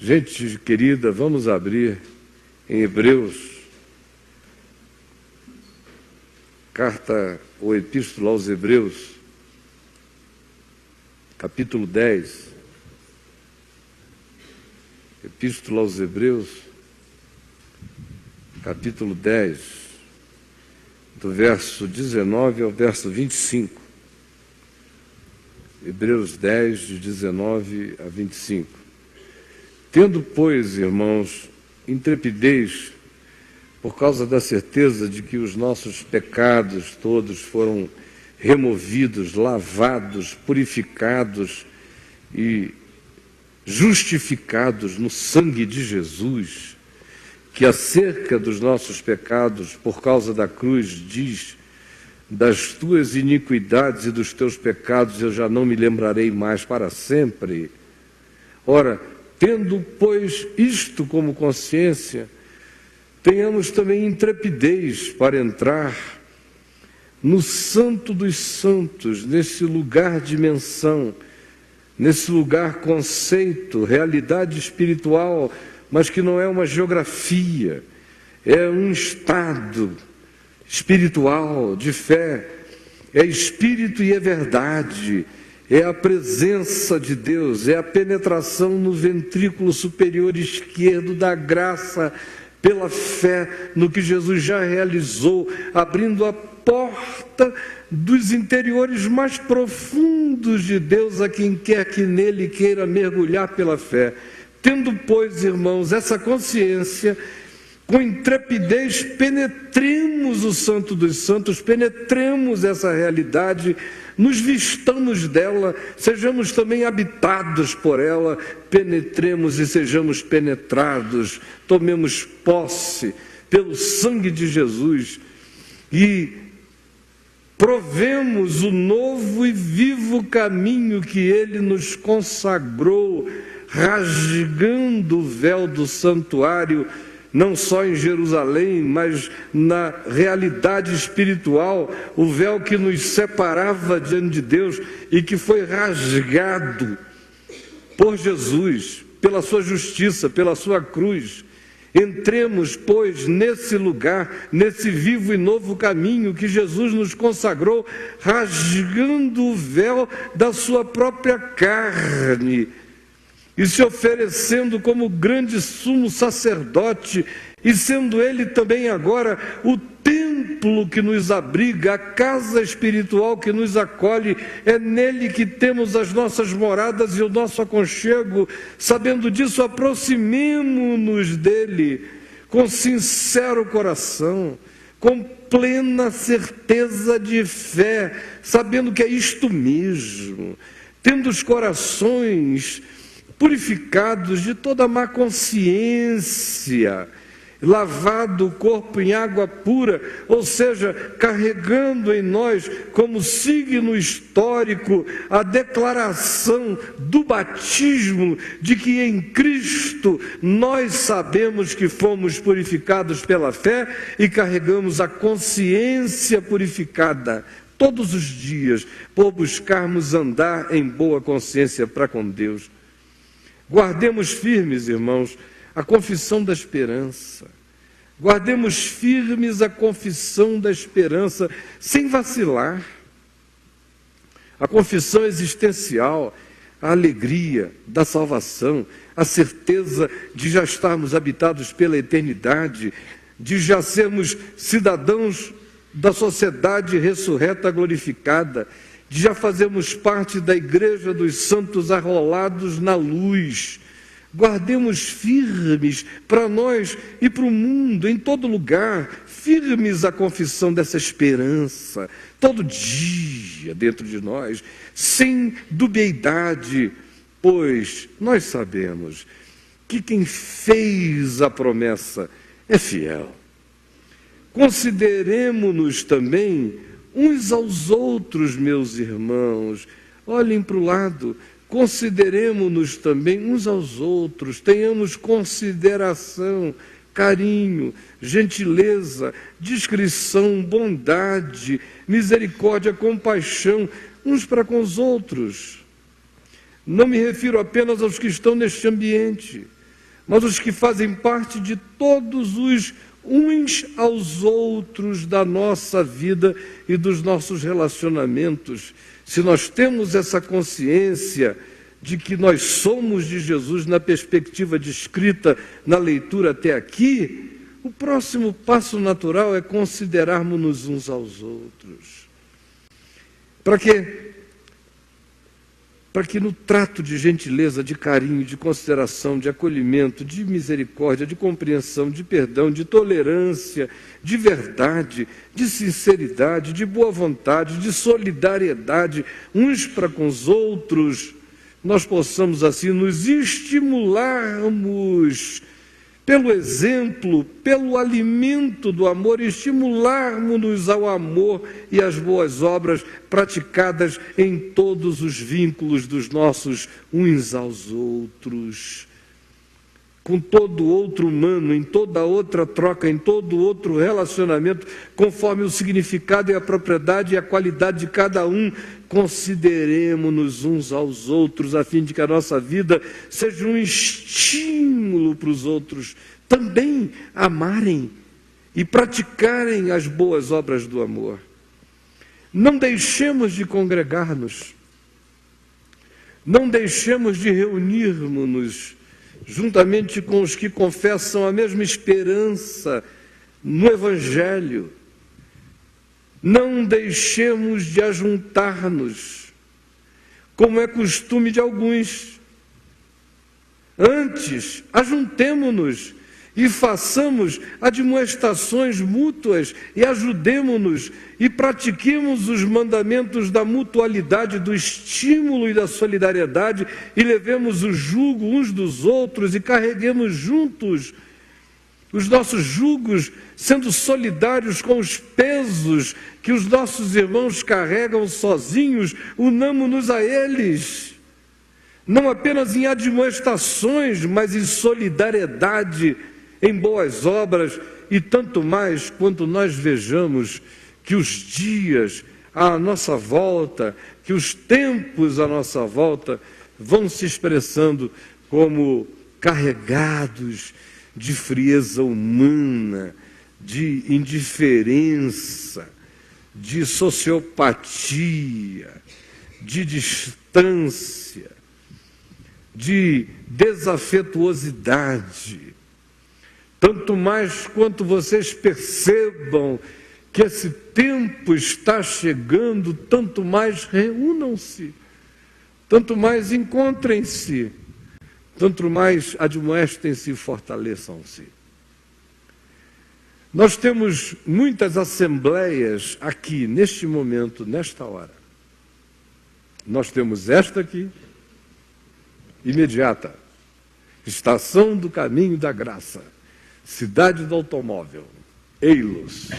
Gente querida, vamos abrir em Hebreus, carta ou epístola aos Hebreus, capítulo 10. Epístola aos Hebreus, capítulo 10, do verso 19 ao verso 25. Hebreus 10, de 19 a 25. Tendo, pois, irmãos, intrepidez, por causa da certeza de que os nossos pecados todos foram removidos, lavados, purificados e justificados no sangue de Jesus, que acerca dos nossos pecados, por causa da cruz, diz: das tuas iniquidades e dos teus pecados eu já não me lembrarei mais para sempre. Ora, tendo, pois, isto como consciência, tenhamos também intrepidez para entrar no Santo dos Santos, nesse lugar de menção, nesse lugar conceito, realidade espiritual, mas que não é uma geografia, é um estado espiritual de fé, é espírito e é verdade. É a presença de Deus, é a penetração no ventrículo superior esquerdo da graça pela fé no que Jesus já realizou, abrindo a porta dos interiores mais profundos de Deus a quem quer que nele queira mergulhar pela fé. Tendo, pois, irmãos, essa consciência, com intrepidez penetremos o Santo dos Santos, penetremos essa realidade, nos vistamos dela, sejamos também habitados por ela, penetremos e sejamos penetrados, tomemos posse pelo sangue de Jesus e provemos o novo e vivo caminho que Ele nos consagrou, rasgando o véu do santuário, não só em Jerusalém, mas na realidade espiritual, o véu que nos separava diante de Deus e que foi rasgado por Jesus, pela sua justiça, pela sua cruz. Entremos, pois, nesse lugar, nesse vivo e novo caminho que Jesus nos consagrou, rasgando o véu da sua própria carne, e se oferecendo como grande sumo sacerdote, e sendo Ele também agora o templo que nos abriga, a casa espiritual que nos acolhe, é nele que temos as nossas moradas e o nosso aconchego. Sabendo disso, aproximemo-nos dele com sincero coração, com plena certeza de fé, sabendo que é isto mesmo, tendo os corações purificados de toda má consciência, lavado o corpo em água pura, ou seja, carregando em nós como signo histórico a declaração do batismo de que em Cristo nós sabemos que fomos purificados pela fé e carregamos a consciência purificada todos os dias por buscarmos andar em boa consciência para com Deus. Guardemos firmes, irmãos, a confissão da esperança. Guardemos firmes a confissão da esperança, sem vacilar. A confissão existencial, a alegria da salvação, a certeza de já estarmos habitados pela eternidade, de já sermos cidadãos da sociedade ressurreta glorificada, de já fazermos parte da igreja dos santos arrolados na luz. Guardemos firmes para nós e para o mundo, em todo lugar, firmes a confissão dessa esperança, todo dia dentro de nós, sem dubiedade, pois nós sabemos que quem fez a promessa é fiel. Consideremo-nos também uns aos outros, meus irmãos. Olhem para o lado, consideremo-nos também uns aos outros, tenhamos consideração, carinho, gentileza, discrição, bondade, misericórdia, compaixão, uns para com os outros. Não me refiro apenas aos que estão neste ambiente, mas os que fazem parte de todos os uns aos outros da nossa vida e dos nossos relacionamentos. Se nós temos essa consciência de que nós somos de Jesus na perspectiva descrita na leitura até aqui, o próximo passo natural é considerarmos-nos uns aos outros. Para quê? Para que no trato de gentileza, de carinho, de consideração, de acolhimento, de misericórdia, de compreensão, de perdão, de tolerância, de verdade, de sinceridade, de boa vontade, de solidariedade, uns para com os outros, nós possamos assim nos estimularmos pelo exemplo, pelo alimento do amor, estimularmos-nos ao amor e às boas obras praticadas em todos os vínculos dos nossos uns aos outros. Com todo outro humano, em toda outra troca, em todo outro relacionamento, conforme o significado e a propriedade e a qualidade de cada um, consideremos-nos uns aos outros, a fim de que a nossa vida seja um estímulo para os outros também amarem e praticarem as boas obras do amor. Não deixemos de congregar-nos, não deixemos de reunirmos-nos juntamente com os que confessam a mesma esperança no Evangelho. Não deixemos de ajuntar-nos, como é costume de alguns. Antes, ajuntemo-nos e façamos admoestações mútuas e ajudemo-nos e pratiquemos os mandamentos da mutualidade, do estímulo e da solidariedade e levemos o jugo uns dos outros e carreguemos juntos os nossos jugos, sendo solidários com os pesos que os nossos irmãos carregam sozinhos, unamo-nos a eles, não apenas em admoestações, mas em solidariedade, em boas obras, e tanto mais quanto nós vejamos que os dias à nossa volta, que os tempos à nossa volta vão se expressando como carregados de frieza humana, de indiferença, de sociopatia, de distância, de desafetuosidade. Tanto mais quanto vocês percebam que esse tempo está chegando, tanto mais reúnam-se, tanto mais encontrem-se, tanto mais admoestem-se e fortaleçam-se. Nós temos muitas assembleias aqui, neste momento, nesta hora. Nós temos esta aqui, imediata, Estação do Caminho da Graça, Cidade do Automóvel, Eilos.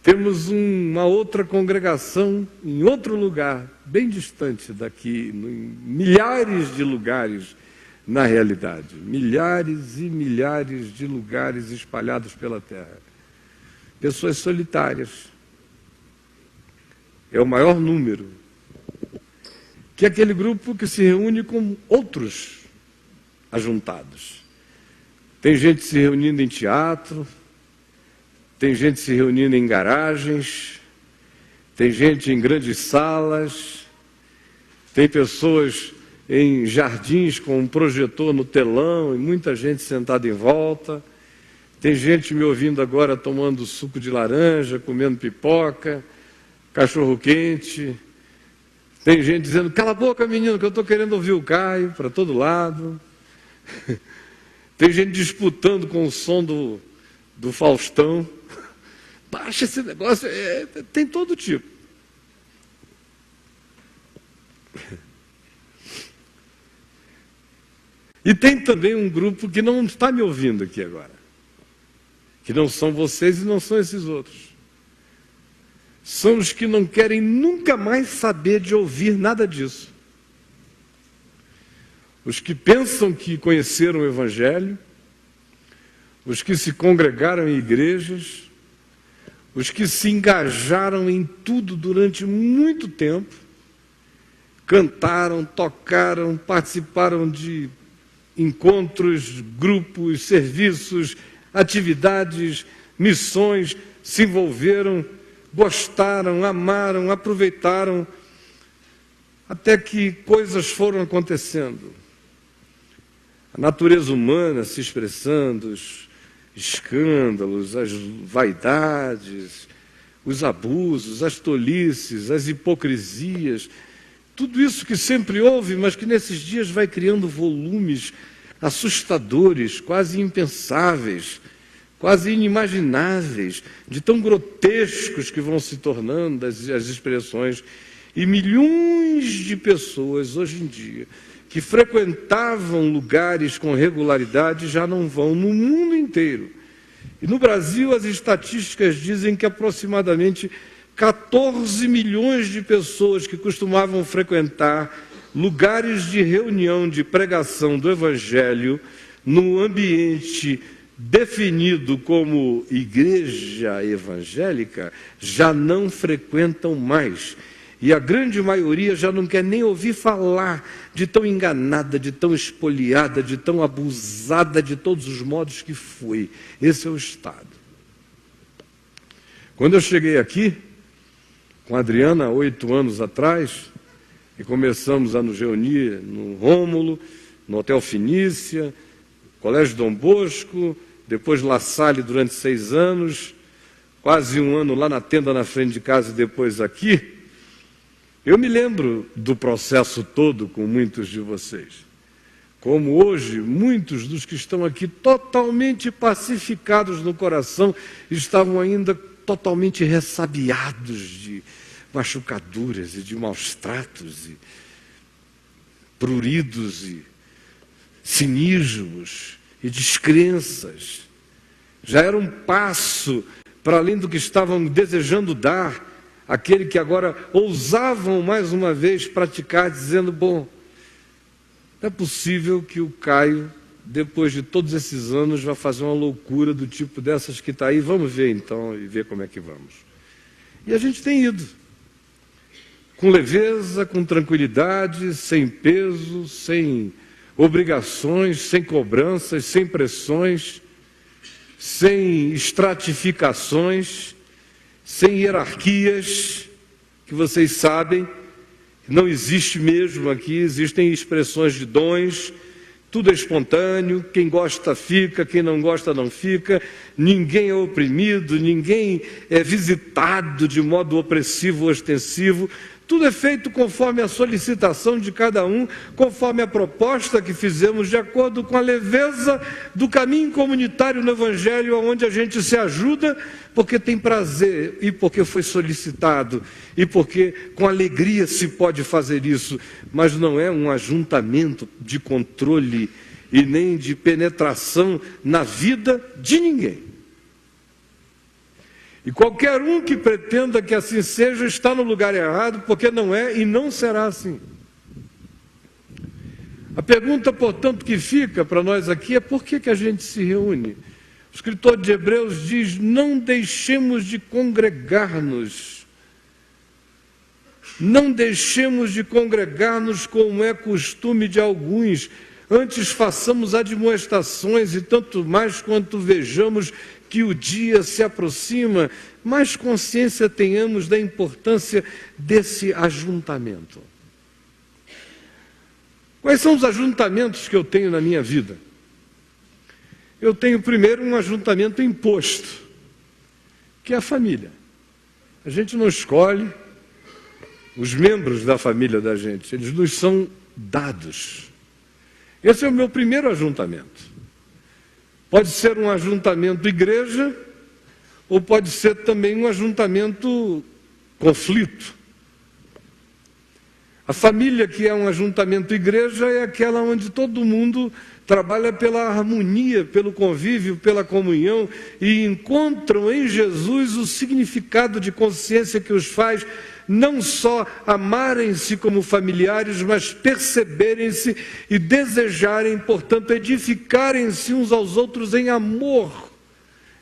Temos uma outra congregação em outro lugar, bem distante daqui, em milhares de lugares na realidade. Milhares e milhares de lugares espalhados pela terra. Pessoas solitárias. É o maior número. Que é aquele grupo que se reúne com outros ajuntados. Tem gente se reunindo em teatro, tem gente se reunindo em garagens, tem gente em grandes salas, tem pessoas em jardins com um projetor no telão e muita gente sentada em volta. Tem gente me ouvindo agora tomando suco de laranja, comendo pipoca, cachorro-quente. Tem gente dizendo, cala a boca, menino, que eu estou querendo ouvir o Caio, para todo lado. Tem gente disputando com o som do Faustão. Baixa esse negócio, tem todo tipo. E tem também um grupo que não está me ouvindo aqui agora. Que não são vocês e não são esses outros. São os que não querem nunca mais saber de ouvir nada disso. Os que pensam que conheceram o Evangelho, os que se congregaram em igrejas, os que se engajaram em tudo durante muito tempo, cantaram, tocaram, participaram de encontros, grupos, serviços, atividades, missões, se envolveram, gostaram, amaram, aproveitaram, até que coisas foram acontecendo. A natureza humana se expressando, os escândalos, as vaidades, os abusos, as tolices, as hipocrisias, tudo isso que sempre houve, mas que nesses dias vai criando volumes assustadores, quase impensáveis, quase inimagináveis, de tão grotescos que vão se tornando as expressões. E milhões de pessoas, hoje em dia, que frequentavam lugares com regularidade, já não vão no mundo inteiro. E no Brasil, as estatísticas dizem que aproximadamente 14 milhões de pessoas que costumavam frequentar lugares de reunião, de pregação do Evangelho, no ambiente definido como igreja evangélica, já não frequentam mais. E a grande maioria já não quer nem ouvir falar de tão enganada, de tão espoliada, de tão abusada de todos os modos que foi. Esse é o estado. Quando eu cheguei aqui, com a Adriana, 8 anos atrás, e começamos a nos reunir no Rômulo, no Hotel Finícia, Colégio Dom Bosco, depois La Salle durante 6 anos, quase 1 ano lá na tenda na frente de casa e depois aqui. Eu me lembro do processo todo com muitos de vocês. Como hoje, muitos dos que estão aqui totalmente pacificados no coração estavam ainda totalmente ressabiados de machucaduras e de maus tratos, e pruridos e cinismos e descrenças. Já era um passo para além do que estavam desejando dar, aquele que agora ousavam mais uma vez praticar, dizendo, bom, não é possível que o Caio, depois de todos esses anos, vá fazer uma loucura do tipo dessas que está aí, vamos ver então e ver como é que vamos. E a gente tem ido, com leveza, com tranquilidade, sem peso, sem obrigações, sem cobranças, sem pressões, sem estratificações, sem hierarquias, que vocês sabem, não existe mesmo aqui, existem expressões de dons, tudo é espontâneo, quem gosta fica, quem não gosta não fica, ninguém é oprimido, ninguém é visitado de modo opressivo ou ostensivo, tudo é feito conforme a solicitação de cada um, conforme a proposta que fizemos, de acordo com a leveza do caminho comunitário no Evangelho, onde a gente se ajuda, porque tem prazer, e porque foi solicitado, e porque com alegria se pode fazer isso, mas não é um ajuntamento de controle e nem de penetração na vida de ninguém. E qualquer um que pretenda que assim seja, está no lugar errado, porque não é e não será assim. A pergunta, portanto, que fica para nós aqui é por que a gente se reúne? O escritor de Hebreus diz, não deixemos de congregar-nos. Não deixemos de congregar-nos como é costume de alguns. Antes façamos admoestações e tanto mais quanto vejamos que o dia se aproxima, mais consciência tenhamos da importância desse ajuntamento. Quais são os ajuntamentos que eu tenho na minha vida? Eu tenho primeiro um ajuntamento imposto, que é a família. A gente não escolhe os membros da família da gente, eles nos são dados. Esse é o meu primeiro ajuntamento. Pode ser um ajuntamento igreja, ou pode ser também um ajuntamento conflito. A família que é um ajuntamento igreja é aquela onde todo mundo trabalha pela harmonia, pelo convívio, pela comunhão e encontram em Jesus o significado de consciência que os faz não só amarem-se como familiares, mas perceberem-se e desejarem, portanto, edificarem-se uns aos outros em amor,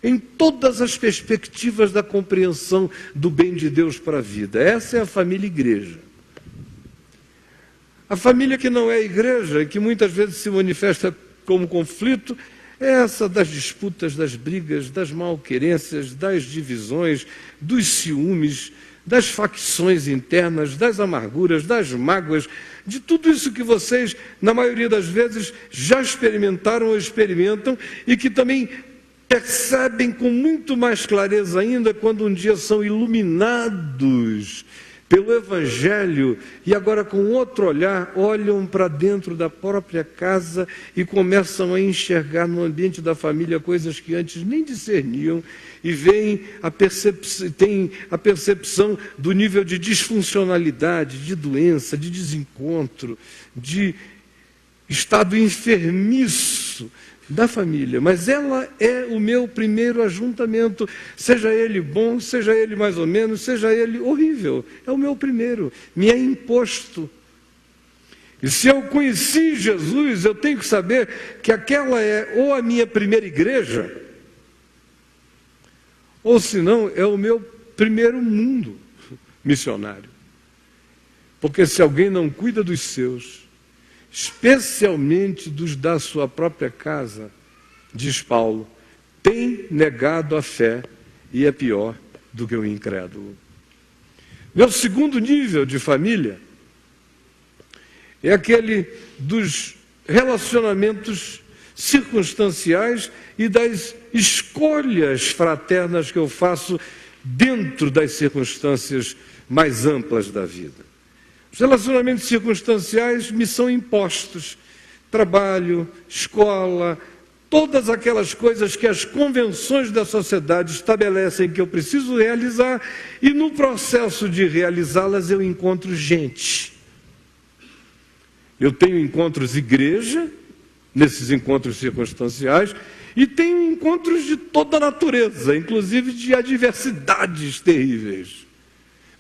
em todas as perspectivas da compreensão do bem de Deus para a vida. Essa é a família igreja. A família que não é igreja e que muitas vezes se manifesta como conflito é essa das disputas, das brigas, das malquerências, das divisões, dos ciúmes, das facções internas, das amarguras, das mágoas, de tudo isso que vocês, na maioria das vezes, já experimentaram ou experimentam e que também percebem com muito mais clareza ainda quando um dia são iluminados pelo Evangelho e agora com outro olhar olham para dentro da própria casa e começam a enxergar no ambiente da família coisas que antes nem discerniam e têm a percepção do nível de disfuncionalidade, de doença, de desencontro, de estado enfermiço da família, mas ela é o meu primeiro ajuntamento, seja ele bom, seja ele mais ou menos, seja ele horrível, é o meu primeiro, me é imposto. E se eu conheci Jesus, eu tenho que saber que aquela é ou a minha primeira igreja, ou se não, é o meu primeiro mundo missionário. Porque se alguém não cuida dos seus, especialmente dos da sua própria casa, diz Paulo, tem negado a fé e é pior do que o incrédulo. Meu segundo nível de família é aquele dos relacionamentos circunstanciais e das escolhas fraternas que eu faço dentro das circunstâncias mais amplas da vida. Os relacionamentos circunstanciais me são impostos. Trabalho, escola, todas aquelas coisas que as convenções da sociedade estabelecem que eu preciso realizar e no processo de realizá-las eu encontro gente. Eu tenho encontros igreja, nesses encontros circunstanciais, e tenho encontros de toda a natureza, inclusive de adversidades terríveis.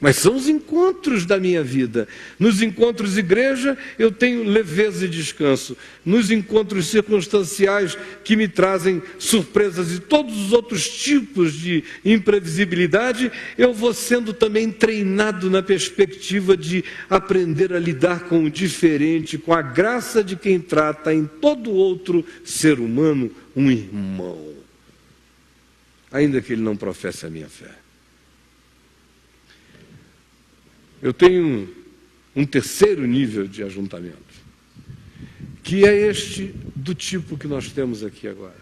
Mas são os encontros da minha vida. Nos encontros igreja, eu tenho leveza e descanso. Nos encontros circunstanciais que me trazem surpresas e todos os outros tipos de imprevisibilidade, eu vou sendo também treinado na perspectiva de aprender a lidar com o diferente, com a graça de quem trata em todo outro ser humano um irmão, ainda que ele não professe a minha fé. Eu tenho um terceiro nível de ajuntamento, que é este do tipo que nós temos aqui agora,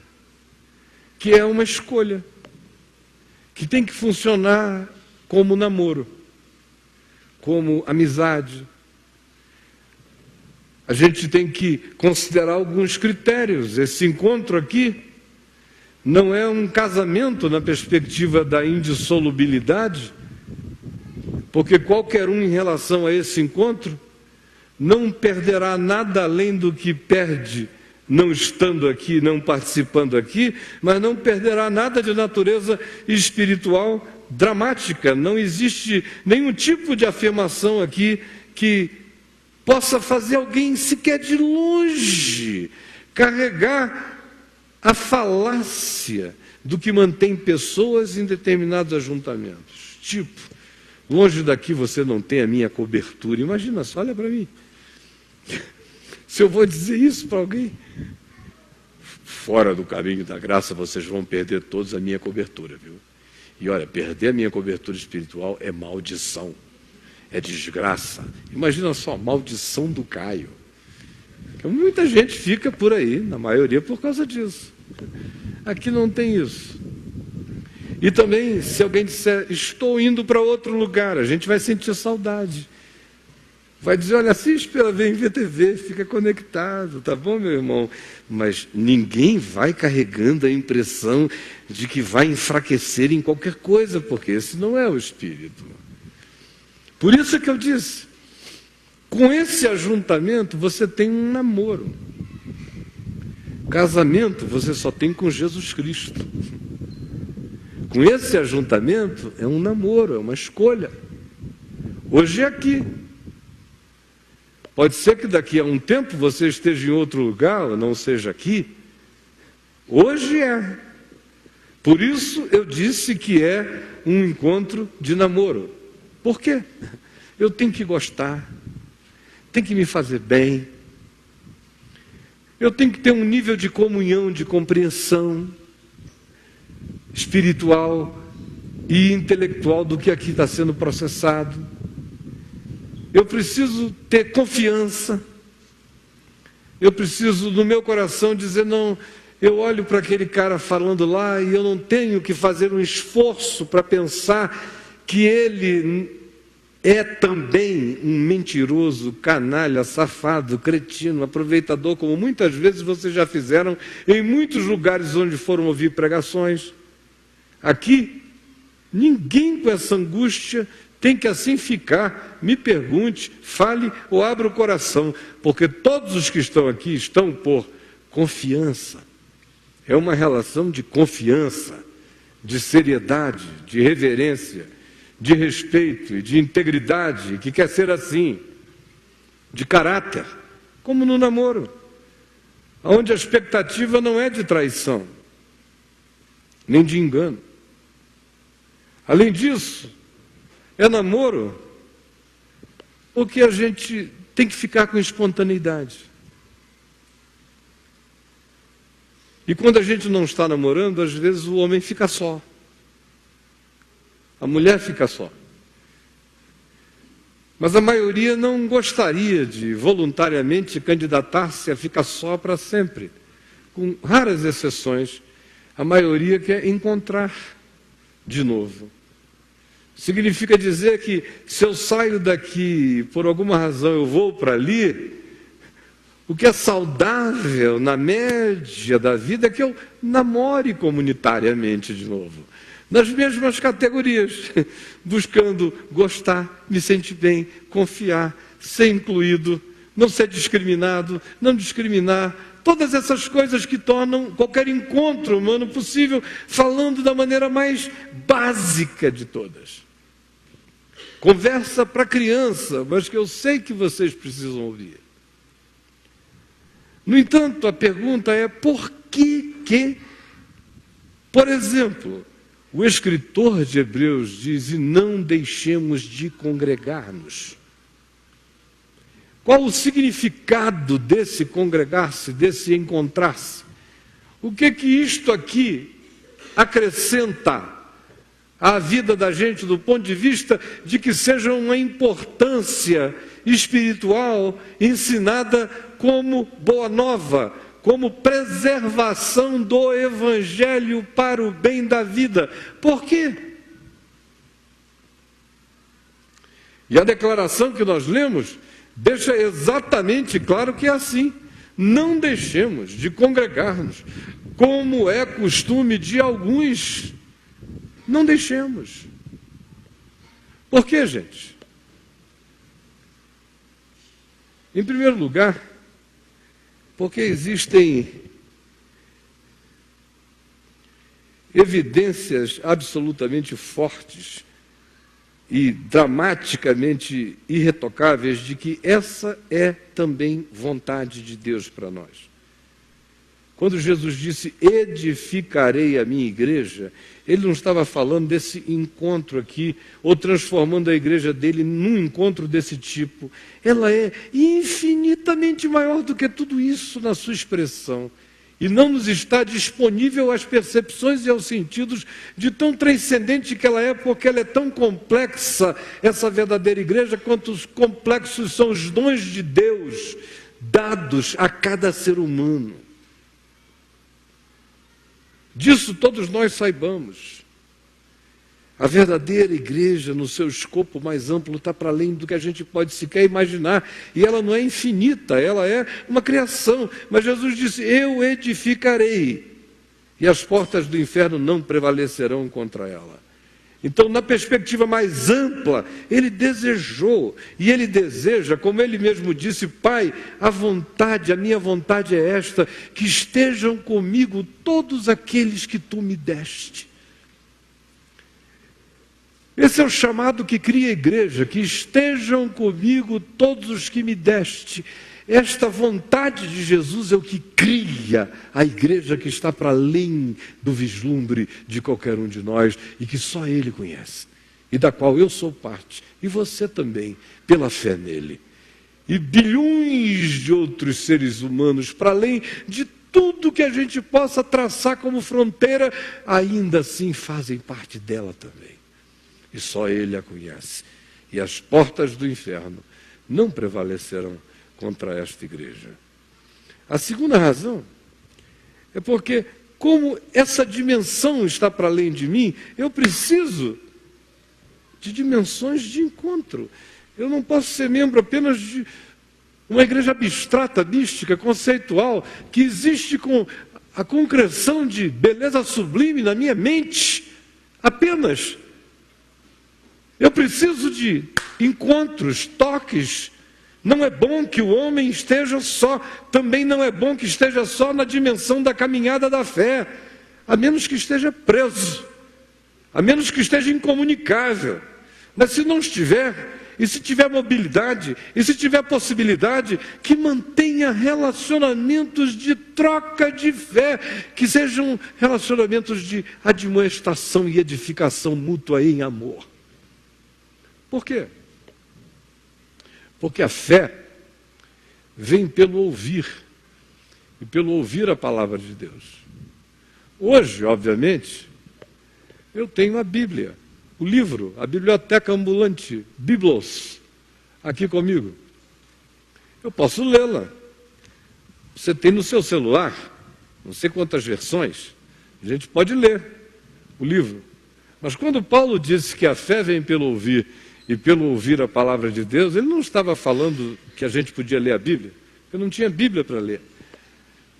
que é uma escolha, que tem que funcionar como namoro, como amizade. A gente tem que considerar alguns critérios. Esse encontro aqui não é um casamento na perspectiva da indissolubilidade, porque qualquer um em relação a esse encontro não perderá nada além do que perde não estando aqui, não participando aqui, mas não perderá nada de natureza espiritual dramática. Não existe nenhum tipo de afirmação aqui que possa fazer alguém sequer de longe carregar a falácia do que mantém pessoas em determinados ajuntamentos. Tipo, longe daqui você não tem a minha cobertura. Imagina só, olha para mim. Se eu vou dizer isso para alguém, fora do caminho da graça, vocês vão perder todos a minha cobertura, viu? E olha, perder a minha cobertura espiritual é maldição, é desgraça. Imagina só, maldição do Caio. Muita gente fica por aí, na maioria por causa disso. Aqui não tem isso. E também, se alguém disser, estou indo para outro lugar, a gente vai sentir saudade. Vai dizer, olha, assiste pela VMVTV, fica conectado, tá bom, meu irmão? Mas ninguém vai carregando a impressão de que vai enfraquecer em qualquer coisa, porque esse não é o espírito. Por isso que eu disse, com esse ajuntamento você tem um namoro. Casamento você só tem com Jesus Cristo. Com esse ajuntamento é um namoro, é uma escolha. Hoje é aqui. Pode ser que daqui a um tempo você esteja em outro lugar, ou não seja aqui. Hoje é. Por isso eu disse que é um encontro de namoro. Por quê? Eu tenho que gostar, tem que me fazer bem. Eu tenho que ter um nível de comunhão, de compreensão espiritual e intelectual do que aqui está sendo processado. Eu preciso ter confiança. Eu preciso, no meu coração, dizer, não, eu olho para aquele cara falando lá e eu não tenho que fazer um esforço para pensar que ele é também um mentiroso, canalha, safado, cretino, aproveitador, como muitas vezes vocês já fizeram em muitos lugares onde foram ouvir pregações. Aqui, ninguém com essa angústia tem que assim ficar. Me pergunte, fale ou abra o coração, porque todos os que estão aqui estão por confiança. É uma relação de confiança, de seriedade, de reverência, de respeito e de integridade, que quer ser assim, de caráter, como no namoro, onde a expectativa não é de traição, nem de engano. Além disso, é namoro porque a gente tem que ficar com espontaneidade. E quando a gente não está namorando, às vezes o homem fica só. A mulher fica só. Mas a maioria não gostaria de voluntariamente candidatar-se a ficar só para sempre. Com raras exceções, a maioria quer encontrar de novo. Significa dizer que se eu saio daqui, por alguma razão eu vou para ali, o que é saudável na média da vida é que eu namore comunitariamente de novo. Nas mesmas categorias, buscando gostar, me sentir bem, confiar, ser incluído, não ser discriminado, não discriminar, todas essas coisas que tornam qualquer encontro humano possível, falando da maneira mais básica de todas. Conversa para criança, mas que eu sei que vocês precisam ouvir. No entanto, a pergunta é por que, por exemplo, o escritor de Hebreus diz, e não deixemos de congregar-nos. Qual o significado desse congregar-se, desse encontrar-se? O que isto aqui acrescenta à vida da gente do ponto de vista de que seja uma importância espiritual ensinada como boa nova, como preservação do Evangelho para o bem da vida? Por quê? E a declaração que nós lemos deixa exatamente claro que é assim. Não deixemos de congregar-nos, como é costume de alguns. Não deixemos. Por quê, gente? Em primeiro lugar, porque existem evidências absolutamente fortes e dramaticamente irretocáveis de que essa é também vontade de Deus para nós. Quando Jesus disse, edificarei a minha igreja, ele não estava falando desse encontro aqui, ou transformando a igreja dele num encontro desse tipo. Ela é infinitamente maior do que tudo isso na sua expressão. E não nos está disponível às percepções e aos sentidos de tão transcendente que ela é, porque ela é tão complexa, essa verdadeira igreja, quanto os complexos são os dons de Deus dados a cada ser humano. Disso todos nós saibamos. A verdadeira igreja, no seu escopo mais amplo, está para além do que a gente pode sequer imaginar. E ela não é infinita, ela é uma criação. Mas Jesus disse, eu edificarei, e as portas do inferno não prevalecerão contra ela. Então, na perspectiva mais ampla, ele desejou, e ele deseja, como ele mesmo disse, Pai, a minha vontade é esta, que estejam comigo todos aqueles que tu me deste. Esse é o chamado que cria a igreja, que estejam comigo todos os que me deste. Esta vontade de Jesus é o que cria a igreja que está para além do vislumbre de qualquer um de nós e que só Ele conhece, e da qual eu sou parte, e você também, pela fé nele. e bilhões de outros seres humanos, para além de tudo que a gente possa traçar como fronteira, ainda assim fazem parte dela também. E só Ele a conhece. E as portas do inferno não prevalecerão contra esta igreja. A segunda razão é porque, como essa dimensão está para além de mim, eu preciso de dimensões de encontro. Eu não posso ser membro apenas de uma igreja abstrata, mística, conceitual, que existe com a concreção de beleza sublime na minha mente, apenas. Eu preciso de encontros, toques. Não é bom que o homem esteja só, também não é bom que esteja só na dimensão da caminhada da fé, a menos que esteja preso, a menos que esteja incomunicável. Mas se não estiver, e se tiver mobilidade, e se tiver possibilidade, que mantenha relacionamentos de troca de fé, que sejam relacionamentos de admoestação e edificação mútua em amor. Por quê? Porque a fé vem pelo ouvir, e pelo ouvir a palavra de Deus. Hoje, obviamente, eu tenho a Bíblia, o livro, a biblioteca ambulante, Biblos, aqui comigo. Eu posso lê-la. Você tem no seu celular, não sei quantas versões, a gente pode ler o livro. Mas quando Paulo disse que a fé vem pelo ouvir e pelo ouvir a palavra de Deus, ele não estava falando que a gente podia ler a Bíblia, porque não tinha Bíblia para ler.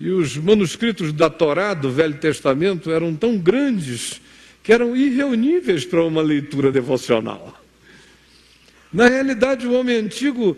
E os manuscritos da Torá, do Velho Testamento, eram tão grandes que eram irreúníveis para uma leitura devocional. Na realidade, o homem antigo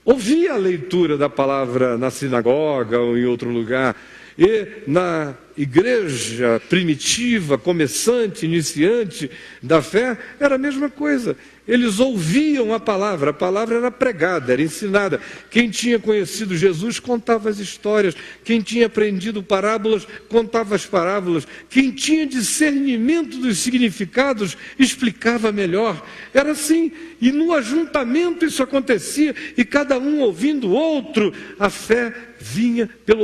ouvia a leitura da palavra na sinagoga ou em outro lugar, e na igreja primitiva, começante, iniciante da fé, era a mesma coisa. Eles ouviam a palavra era pregada, era ensinada. Quem tinha conhecido Jesus contava as histórias, quem tinha aprendido parábolas contava as parábolas, quem tinha discernimento dos significados explicava melhor. Era assim, e no ajuntamento isso acontecia, e cada um ouvindo o outro, a fé vinha pelo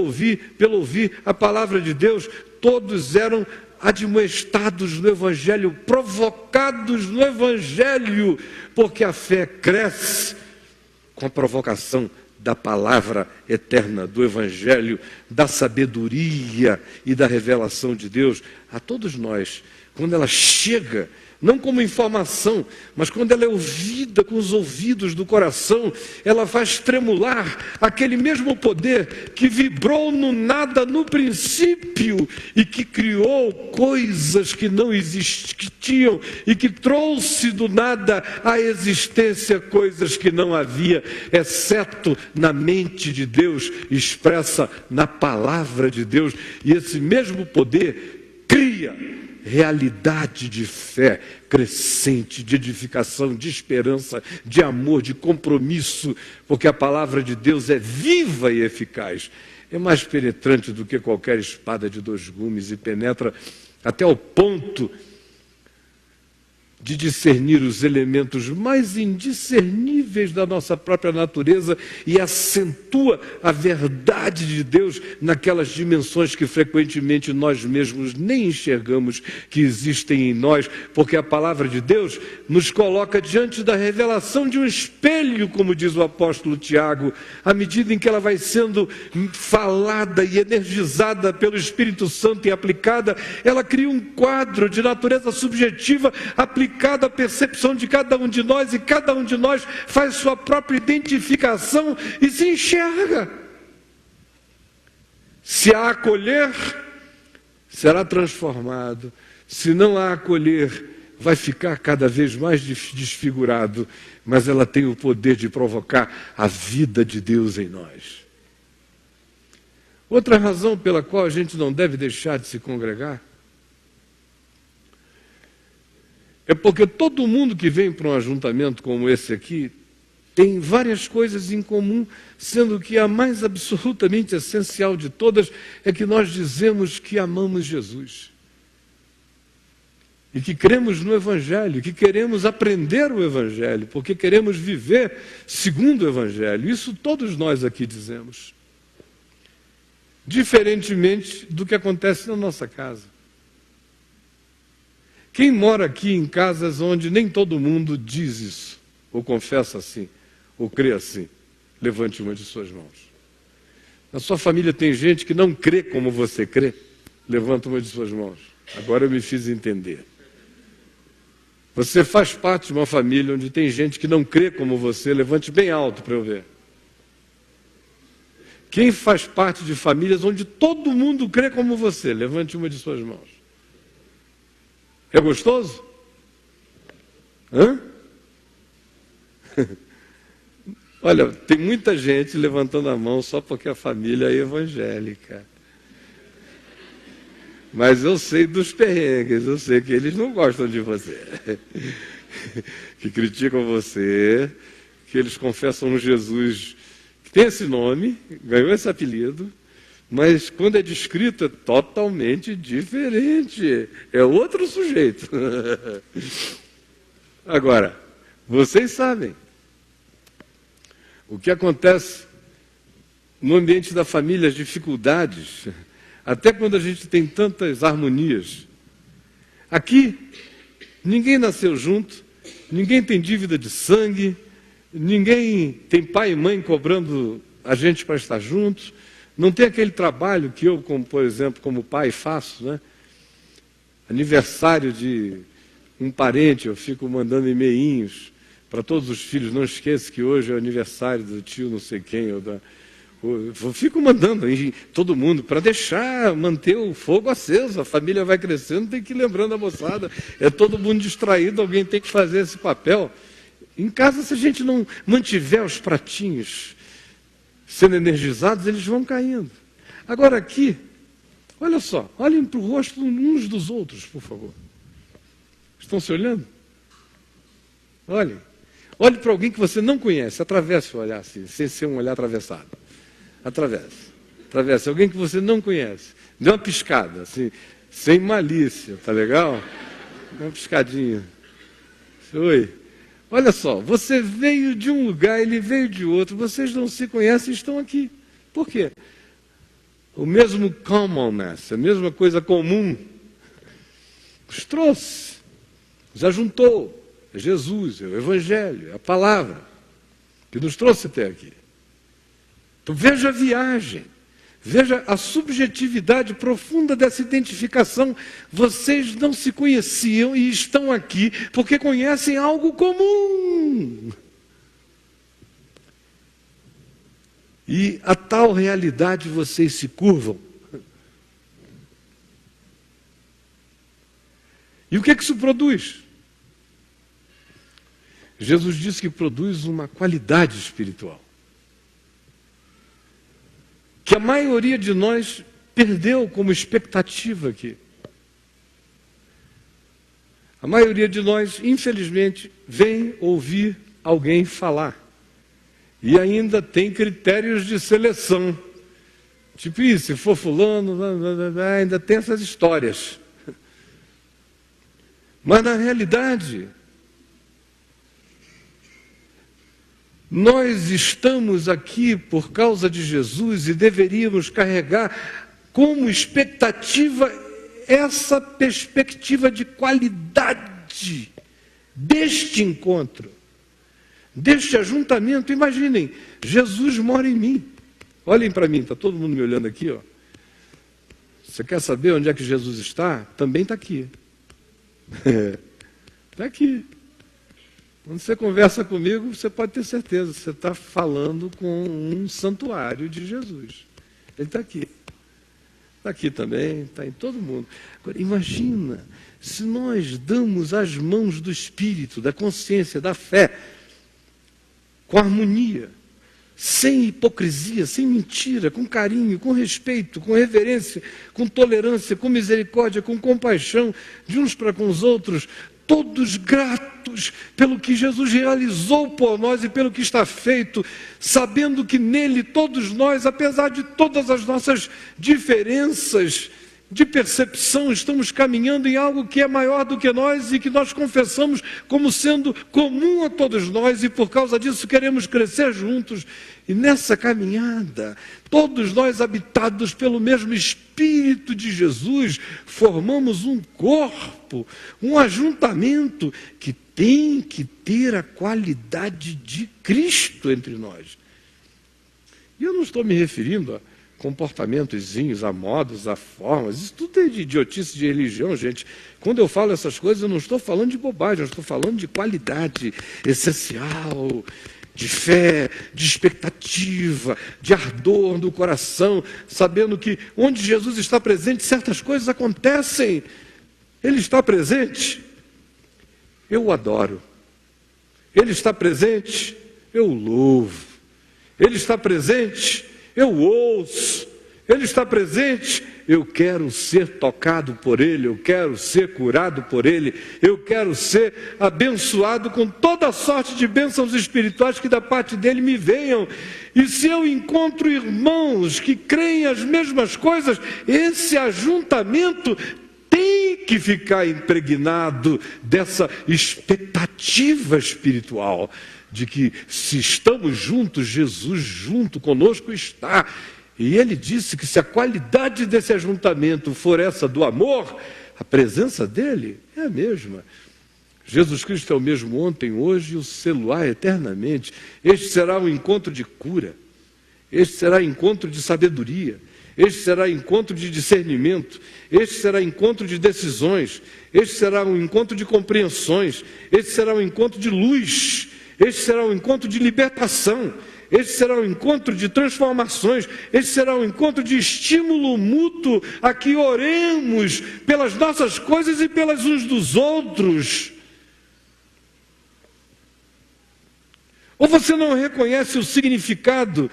ouvir a palavra de Deus. Todos eram admoestados no Evangelho, provocados no Evangelho, porque a fé cresce com a provocação da palavra eterna, do Evangelho, da sabedoria e da revelação de Deus a todos nós. Quando ela chega, não como informação, mas quando ela é ouvida com os ouvidos do coração, ela faz tremular aquele mesmo poder que vibrou no nada no princípio e que criou coisas que não existiam e que trouxe do nada à existência coisas que não havia, exceto na mente de Deus, expressa na palavra de Deus. E esse mesmo poder cria realidade de fé crescente, de edificação, de esperança, de amor, de compromisso, porque a palavra de Deus é viva e eficaz, é mais penetrante do que qualquer espada de 2 gumes e penetra até o ponto de discernir os elementos mais indiscerníveis da nossa própria natureza e acentua a verdade de Deus naquelas dimensões que frequentemente nós mesmos nem enxergamos que existem em nós, porque a palavra de Deus nos coloca diante da revelação de um espelho, como diz o apóstolo Tiago, à medida em que ela vai sendo falada e energizada pelo Espírito Santo e aplicada, ela cria um quadro de natureza subjetiva aplicada à percepção de cada um de nós, e cada um de nós faz sua própria identificação e se enxerga. Se a acolher, será transformado. Se não a acolher, vai ficar cada vez mais desfigurado, mas ela tem o poder de provocar a vida de Deus em nós. Outra razão pela qual a gente não deve deixar de se congregar é porque todo mundo que vem para um ajuntamento como esse aqui tem várias coisas em comum, sendo que a mais absolutamente essencial de todas é que nós dizemos que amamos Jesus. e que cremos no Evangelho, que queremos aprender o Evangelho, porque queremos viver segundo o Evangelho. Isso todos nós aqui dizemos. Diferentemente do que acontece na nossa casa. Quem mora aqui em casas onde nem todo mundo diz isso, ou confessa assim, ou crê assim, levante uma de suas mãos. Na sua família tem gente que não crê como você crê? Levanta uma de suas mãos. Agora eu me fiz entender. Você faz parte de uma família onde tem gente que não crê como você? Levante bem alto para eu ver. Quem faz parte de famílias onde todo mundo crê como você? Levante uma de suas mãos. É gostoso? Hã? Olha, tem muita gente levantando a mão só porque a família é evangélica. Mas eu sei dos perrengues, eu sei que eles não gostam de você. Que criticam você, que eles confessam um Jesus que tem esse nome, ganhou esse apelido, mas quando é descrito é totalmente diferente. É outro sujeito. Agora, vocês sabem o que acontece no ambiente da família, as dificuldades, até quando a gente tem tantas harmonias. Aqui, ninguém nasceu junto, ninguém tem dívida de sangue, ninguém tem pai e mãe cobrando a gente para estar juntos, não tem aquele trabalho que eu, como, por exemplo, como pai faço, né? Aniversário de um parente, eu fico mandando e-mailzinhos para todos os filhos, não esqueça que hoje é o aniversário do tio não sei quem, eu fico mandando em todo mundo para manter o fogo aceso, a família vai crescendo, tem que ir lembrando a moçada, é todo mundo distraído, alguém tem que fazer esse papel. Em casa, se a gente não mantiver os pratinhos sendo energizados, eles vão caindo. Agora aqui, olha só, olhem para o rosto uns dos outros, por favor. Estão se olhando? Olhem. Olhe para alguém que você não conhece, atravesse o olhar assim, sem ser um olhar atravessado. Atravesse. Alguém que você não conhece. Dê uma piscada, assim, sem malícia, tá legal? Dê uma piscadinha. Oi. Olha só, você veio de um lugar, ele veio de outro, vocês não se conhecem e estão aqui. Por quê? O mesmo commonness, a mesma coisa comum, os trouxe, os ajuntou. É Jesus, é o Evangelho, é a palavra que nos trouxe até aqui. Então veja a viagem, veja a subjetividade profunda dessa identificação. Vocês não se conheciam e estão aqui porque conhecem algo comum. E a tal realidade vocês se curvam. E o que é que isso produz? Jesus disse que produz uma qualidade espiritual, que a maioria de nós perdeu como expectativa aqui. A maioria de nós, infelizmente, vem ouvir alguém falar e ainda tem critérios de seleção. Tipo isso, se for fulano, ainda tem essas histórias. Mas na realidade, nós estamos aqui por causa de Jesus e deveríamos carregar como expectativa essa perspectiva de qualidade deste encontro, deste ajuntamento. Imaginem, Jesus mora em mim. Olhem para mim, está todo mundo me olhando aqui, ó. Você quer saber onde é que Jesus está? Também está aqui. Está aqui. Quando você conversa comigo, você pode ter certeza, você está falando com um santuário de Jesus. Ele está aqui. Está aqui também, está em todo mundo. Agora, imagina, se nós damos as mãos do Espírito, da consciência, da fé, com harmonia, sem hipocrisia, sem mentira, com carinho, com respeito, com reverência, com tolerância, com misericórdia, com compaixão, de uns para com os outros, todos gratos pelo que Jesus realizou por nós e pelo que está feito, sabendo que nele todos nós, apesar de todas as nossas diferenças, de percepção, estamos caminhando em algo que é maior do que nós e que nós confessamos como sendo comum a todos nós, e por causa disso queremos crescer juntos. E nessa caminhada, todos nós, habitados pelo mesmo Espírito de Jesus, formamos um corpo, um ajuntamento que tem que ter a qualidade de Cristo entre nós. E eu não estou me referindo a comportamentozinhos, a modos, a formas, isso tudo é de idiotice de religião, gente. Quando eu falo essas coisas, eu não estou falando de bobagem, eu estou falando de qualidade essencial, de fé, de expectativa, de ardor no coração, sabendo que onde Jesus está presente, certas coisas acontecem. Ele está presente, eu o adoro. Ele está presente, eu o louvo. Ele está presente, eu ouço. Ele está presente, eu quero ser tocado por Ele, eu quero ser curado por Ele, eu quero ser abençoado com toda sorte de bênçãos espirituais que da parte dEle me venham. E se eu encontro irmãos que creem as mesmas coisas, esse ajuntamento tem que ficar impregnado dessa expectativa espiritual, de que se estamos juntos, Jesus junto conosco está. E ele disse que se a qualidade desse ajuntamento for essa do amor, a presença dele é a mesma. Jesus Cristo é o mesmo ontem, hoje e o celular eternamente. Este será um encontro de cura, este será encontro de sabedoria, este será encontro de discernimento, este será encontro de decisões, este será um encontro de compreensões, este será um encontro de luz, este será um encontro de libertação, este será um encontro de transformações, este será um encontro de estímulo mútuo a que oremos pelas nossas coisas e pelas uns dos outros. Ou você não reconhece o significado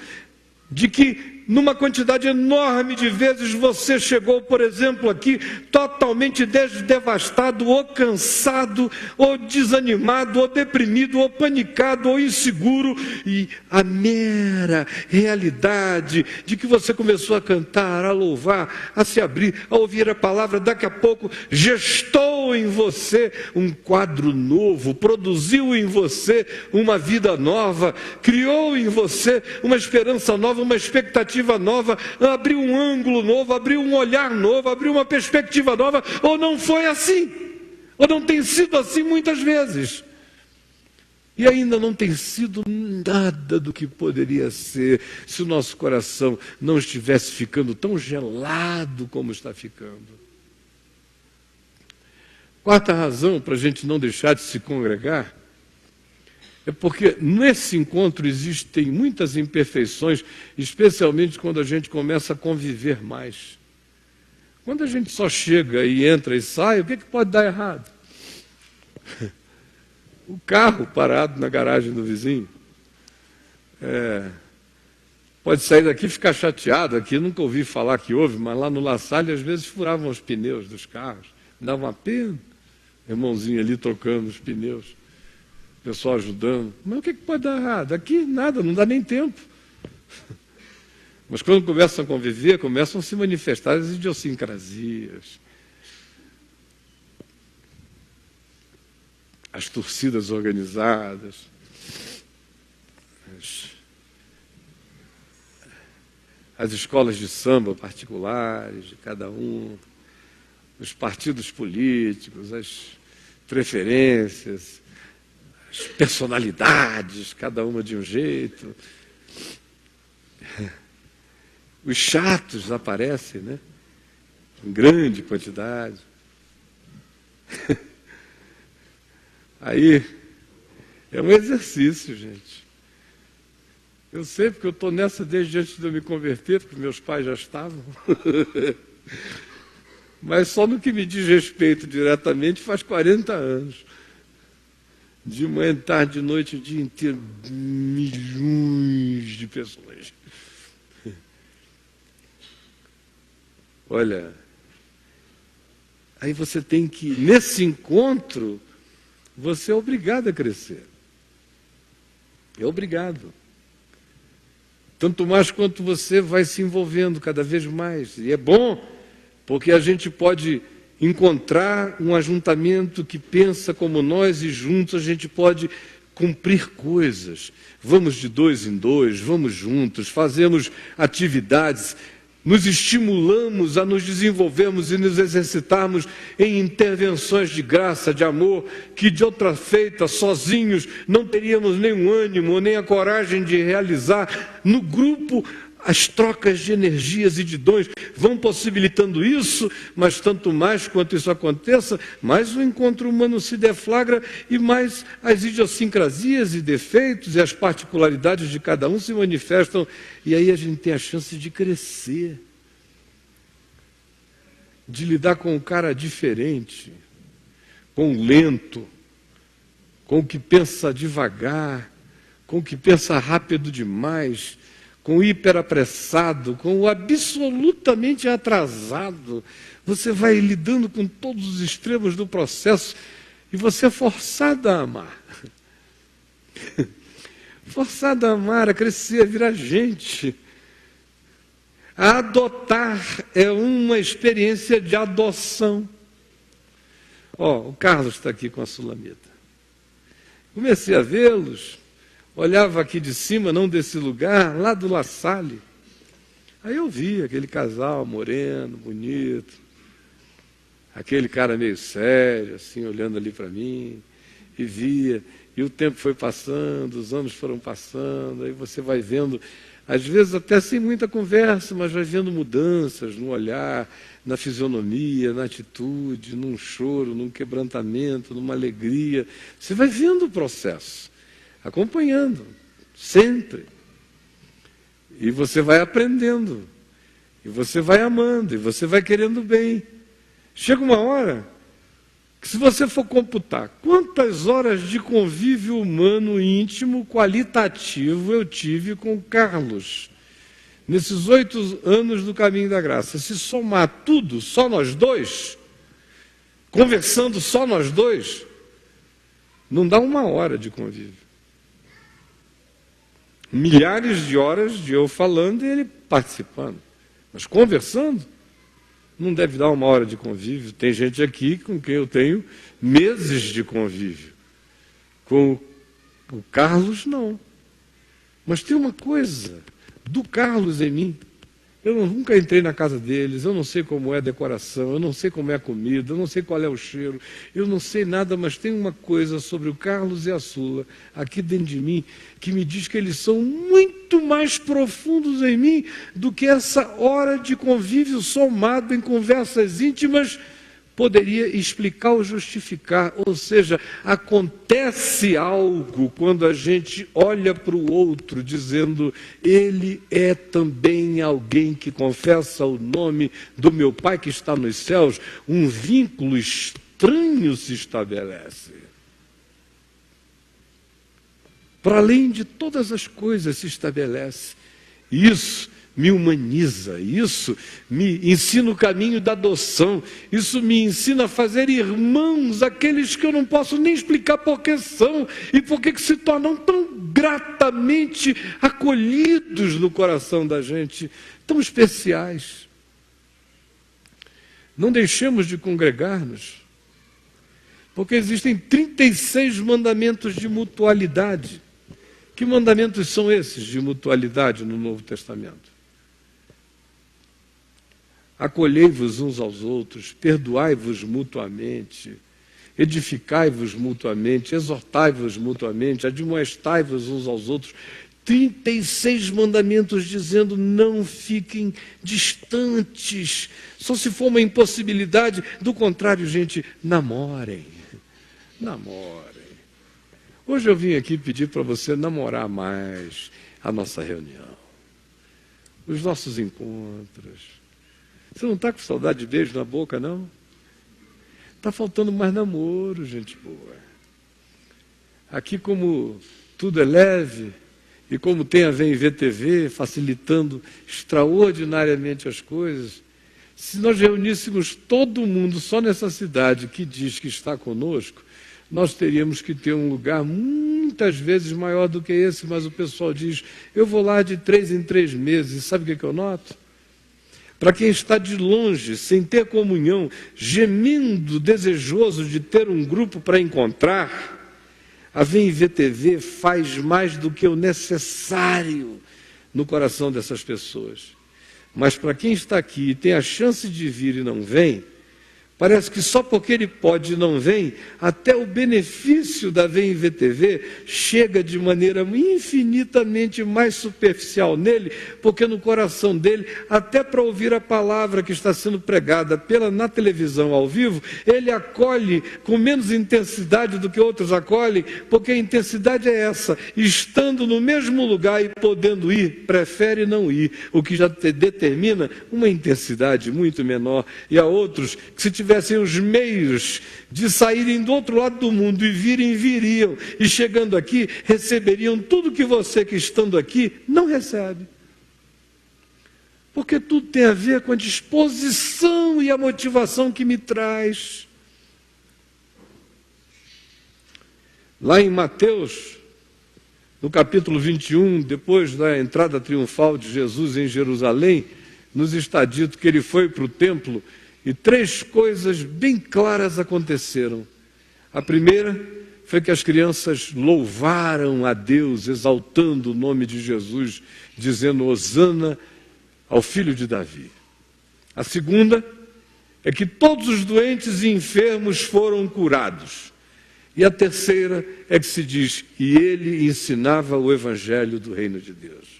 de que numa quantidade enorme de vezes você chegou, por exemplo, aqui totalmente devastado, ou cansado, ou desanimado, ou deprimido, ou panicado, ou inseguro, e a mera realidade de que você começou a cantar, a louvar, a se abrir, a ouvir a palavra, daqui a pouco gestou em você um quadro novo, produziu em você uma vida nova, criou em você uma esperança nova, uma expectativa nova, abriu um ângulo novo, abriu um olhar novo, abriu uma perspectiva nova, ou não foi assim, ou não tem sido assim muitas vezes, e ainda não tem sido nada do que poderia ser, se o nosso coração não estivesse ficando tão gelado como está ficando. Quarta razão para a gente não deixar de se congregar é porque nesse encontro existem muitas imperfeições, especialmente quando a gente começa a conviver mais. Quando a gente só chega e entra e sai, o que pode dar errado? O carro parado na garagem do vizinho. Pode sair daqui e ficar chateado. Aqui nunca ouvi falar que houve, mas lá no La Salle às vezes furavam os pneus dos carros. Dava uma pena. Irmãozinho ali tocando os pneus. Pessoal ajudando. Mas o que pode dar errado? Aqui nada, não dá nem tempo. Mas quando começam a conviver, começam a se manifestar as idiosincrasias, as torcidas organizadas, as escolas de samba particulares de cada um, os partidos políticos, as preferências, as personalidades, cada uma de um jeito. Os chatos aparecem, né? Em grande quantidade. Aí, é um exercício, gente. Eu sei porque eu estou nessa desde antes de eu me converter, porque meus pais já estavam. Mas só no que me diz respeito diretamente faz 40 anos. De manhã, tarde, de noite, o dia inteiro, milhões de pessoas. Olha, aí você tem que, nesse encontro, você é obrigado a crescer. É obrigado. Tanto mais quanto você vai se envolvendo cada vez mais. E é bom porque a gente pode encontrar um ajuntamento que pensa como nós e juntos a gente pode cumprir coisas. Vamos de 2 em 2, vamos juntos, fazemos atividades, nos estimulamos a nos desenvolvermos e nos exercitarmos em intervenções de graça, de amor, que de outra feita, sozinhos, não teríamos nem o ânimo, nem a coragem de realizar. No grupo, as trocas de energias e de dons vão possibilitando isso, mas tanto mais quanto isso aconteça, mais o encontro humano se deflagra e mais as idiosincrasias e defeitos e as particularidades de cada um se manifestam, e aí a gente tem a chance de crescer, de lidar com um cara diferente, com o lento, com o que pensa devagar, com o que pensa rápido demais, com o hiperapressado, com o absolutamente atrasado. Você vai lidando com todos os extremos do processo e você é forçado a amar. Forçado a amar, a crescer, a virar gente. A adotar é uma experiência de adoção. O Carlos está aqui com a Sulamita. Comecei a vê-los, olhava aqui de cima, não desse lugar, lá do La Salle. Aí eu vi aquele casal moreno, bonito, aquele cara meio sério, assim, olhando ali para mim, e via, e o tempo foi passando, os anos foram passando, aí você vai vendo, às vezes até sem muita conversa, mas vai vendo mudanças no olhar, na fisionomia, na atitude, num choro, num quebrantamento, numa alegria. Você vai vendo o processo, acompanhando, sempre. E você vai aprendendo, e você vai amando, e você vai querendo bem. Chega uma hora que, se você for computar quantas horas de convívio humano íntimo, qualitativo eu tive com o Carlos, nesses 8 anos do Caminho da Graça, se somar tudo, só nós dois, conversando só nós dois, não dá 1 hora de convívio. Milhares de horas de eu falando e ele participando. Mas conversando, não deve dar 1 hora de convívio. Tem gente aqui com quem eu tenho meses de convívio. Com o Carlos, não. Mas tem uma coisa do Carlos em mim. Eu nunca entrei na casa deles, eu não sei como é a decoração, eu não sei como é a comida, eu não sei qual é o cheiro, eu não sei nada, mas tem uma coisa sobre o Carlos e a Sula, aqui dentro de mim, que me diz que eles são muito mais profundos em mim do que essa hora de convívio somado em conversas íntimas poderia explicar ou justificar. Ou seja, acontece algo quando a gente olha para o outro dizendo: ele é também alguém que confessa o nome do meu Pai que está nos céus. Um vínculo estranho se estabelece. Para além de todas as coisas se estabelece. Isso me humaniza, isso me ensina o caminho da adoção, isso me ensina a fazer irmãos, aqueles que eu não posso nem explicar por que são e por que se tornam tão gratamente acolhidos no coração da gente, tão especiais. Não deixemos de congregar-nos, porque existem 36 mandamentos de mutualidade. Que mandamentos são esses de mutualidade no Novo Testamento? Acolhei-vos uns aos outros, perdoai-vos mutuamente, edificai-vos mutuamente, exortai-vos mutuamente, admoestai-vos uns aos outros. 36 mandamentos dizendo: não fiquem distantes, só se for uma impossibilidade. Do contrário, gente, namorem, namorem. Hoje eu vim aqui pedir para você namorar mais a nossa reunião, os nossos encontros. Você não está com saudade de beijo na boca, não? Está faltando mais namoro, gente boa. Aqui, como tudo é leve, e como tem a ver em VTV, facilitando extraordinariamente as coisas, se nós reuníssemos todo mundo só nessa cidade que diz que está conosco, nós teríamos que ter um lugar muitas vezes maior do que esse, mas o pessoal diz: eu vou lá de 3 em 3 meses. E sabe o que eu noto? Para quem está de longe, sem ter comunhão, gemendo, desejoso de ter um grupo para encontrar, a Vem Ver TV faz mais do que o necessário no coração dessas pessoas. Mas para quem está aqui e tem a chance de vir e não vem, parece que só porque ele pode e não vem, até o benefício da Vem Ver TV chega de maneira infinitamente mais superficial nele, porque no coração dele, até para ouvir a palavra que está sendo pregada na televisão ao vivo, ele acolhe com menos intensidade do que outros acolhem, porque a intensidade é essa: estando no mesmo lugar e podendo ir, prefere não ir, o que já determina uma intensidade muito menor. E há outros que, se tivessem os meios de saírem do outro lado do mundo e virem, viriam, e chegando aqui, receberiam tudo que você, que estando aqui, não recebe. Porque tudo tem a ver com a disposição e a motivação que me traz. Lá em Mateus, no capítulo 21, depois da entrada triunfal de Jesus em Jerusalém, nos está dito que ele foi para o templo e 3 coisas bem claras aconteceram. A primeira foi que as crianças louvaram a Deus, exaltando o nome de Jesus, dizendo: Hosana ao filho de Davi. A segunda é que todos os doentes e enfermos foram curados. E a terceira é que se diz que ele ensinava o evangelho do reino de Deus.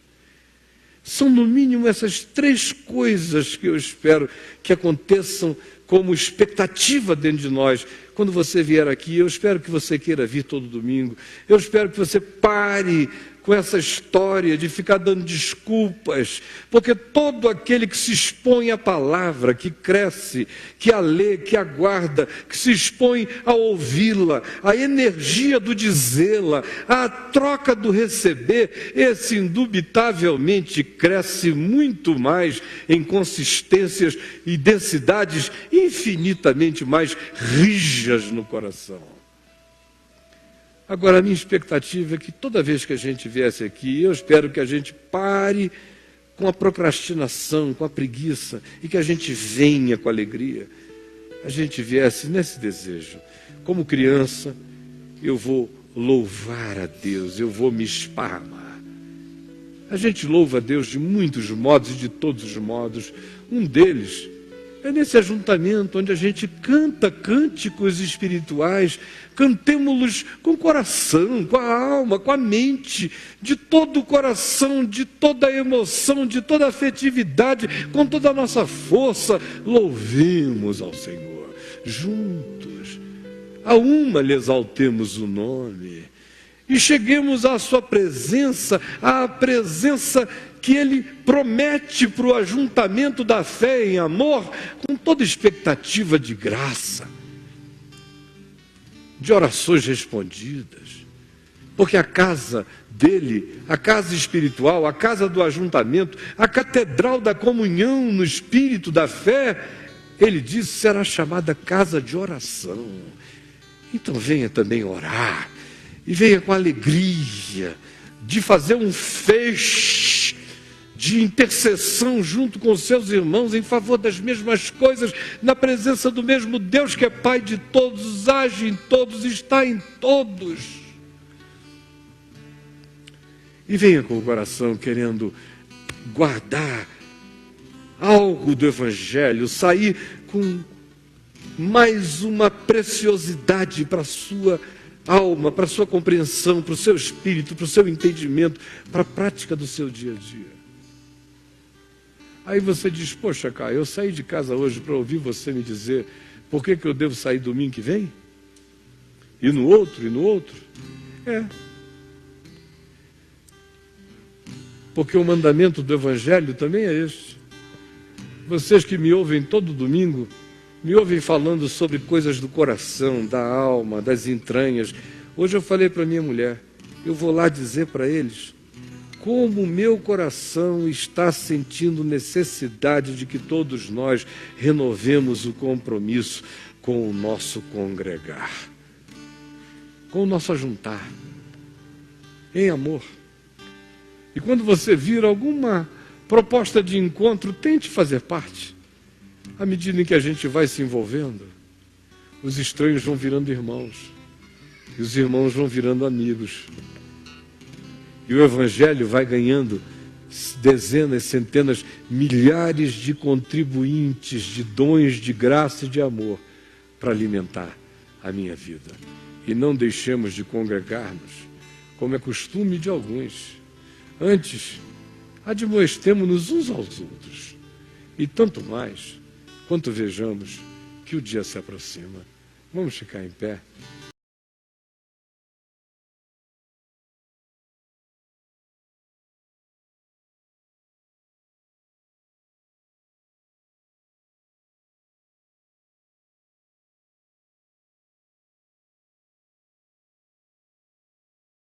São, no mínimo, essas 3 coisas que eu espero que aconteçam como expectativa dentro de nós. Quando você vier aqui, eu espero que você queira vir todo domingo. Eu espero que você pare com essa história de ficar dando desculpas, porque todo aquele que se expõe à palavra, que cresce, que a lê, que aguarda, que se expõe a ouvi-la, a energia do dizê-la, a troca do receber, esse indubitavelmente cresce muito mais em consistências e densidades infinitamente mais rijas no coração. Agora, a minha expectativa é que toda vez que a gente viesse aqui, eu espero que a gente pare com a procrastinação, com a preguiça, e que a gente venha com alegria. A gente viesse nesse desejo. Como criança, eu vou louvar a Deus, eu vou me esparramar. A gente louva a Deus de muitos modos e de todos os modos. Um deles é nesse ajuntamento onde a gente canta cânticos espirituais, cantemo-los com o coração, com a alma, com a mente, de todo o coração, de toda a emoção, de toda a afetividade, com toda a nossa força, louvemos ao Senhor. Juntos, a uma lhe exaltemos o nome e cheguemos à sua presença, à presença que Ele promete para o ajuntamento da fé em amor, com toda expectativa de graça, de orações respondidas, porque a casa dele, a casa espiritual, a casa do ajuntamento, a catedral da comunhão no espírito da fé, ele diz, será chamada casa de oração. Então venha também orar, e venha com alegria de fazer um feixe de intercessão junto com os seus irmãos em favor das mesmas coisas, na presença do mesmo Deus que é Pai de todos, age em todos, está em todos. E venha com o coração querendo guardar algo do Evangelho, sair com mais uma preciosidade para a sua alma, para a sua compreensão, para o seu espírito, para o seu entendimento, para a prática do seu dia a dia. Aí você diz, poxa, Caio, eu saí de casa hoje para ouvir você me dizer por que eu devo sair domingo que vem? E no outro, e no outro? É. Porque o mandamento do Evangelho também é este. Vocês que me ouvem todo domingo, me ouvem falando sobre coisas do coração, da alma, das entranhas. Hoje eu falei para minha mulher, eu vou lá dizer para eles como o meu coração está sentindo necessidade de que todos nós renovemos o compromisso com o nosso congregar, com o nosso ajuntar, em amor. E quando você vir alguma proposta de encontro, tente fazer parte. À medida em que a gente vai se envolvendo, os estranhos vão virando irmãos, e os irmãos vão virando amigos. E o Evangelho vai ganhando dezenas, centenas, milhares de contribuintes, de dons de graça e de amor para alimentar a minha vida. E não deixemos de congregar-nos, como é costume de alguns. Antes, admoestemo-nos uns aos outros, e tanto mais, quanto vejamos que o dia se aproxima. Vamos ficar em pé.